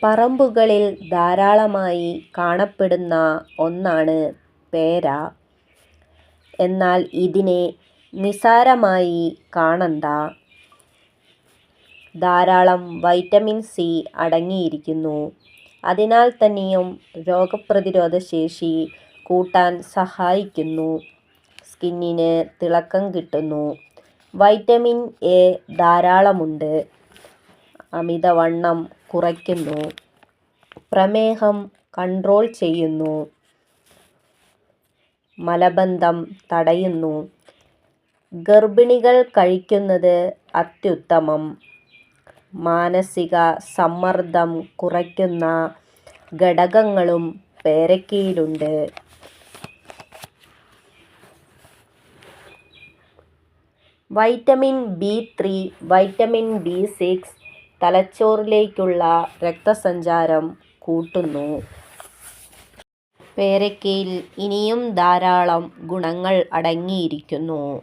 പറമ്പുകളിൽ ധാരാളമായി കാണപ്പെടുന്ന ഒന്നാണ് പേര. എന്നാൽ ഇതിനെ നിസ്സാരമായി കാണണ്ട. ധാരാളം വൈറ്റമിൻ സി അടങ്ങിയിരിക്കുന്നു. അതിനാൽ തന്നെയും രോഗപ്രതിരോധ ശേഷി കൂട്ടാൻ സഹായിക്കുന്നു. സ്കിന്നിന് തിളക്കം കിട്ടുന്നു. വൈറ്റമിൻ എ ധാരാളമുണ്ട്. അമിതവണ്ണം കുറയ്ക്കുന്നു. പ്രമേഹം കൺട്രോൾ ചെയ്യുന്നു. മലബന്ധം തടയുന്നു. ഗർഭിണികൾ കഴിക്കുന്നത് അത്യുത്തമം. മാനസിക സമ്മർദ്ദം കുറയ്ക്കുന്ന ഘടകങ്ങളും പേരയ്ക്കയിലുണ്ട്. വൈറ്റമിൻ B3, വൈറ്റമിൻ B6 തലച്ചോറിലേക്കുള്ള രക്തസഞ്ചാരം കൂട്ടുന്നു. പേരയ്ക്കയിൽ ഇനിയും ധാരാളം ഗുണങ്ങൾ അടങ്ങിയിരിക്കുന്നു.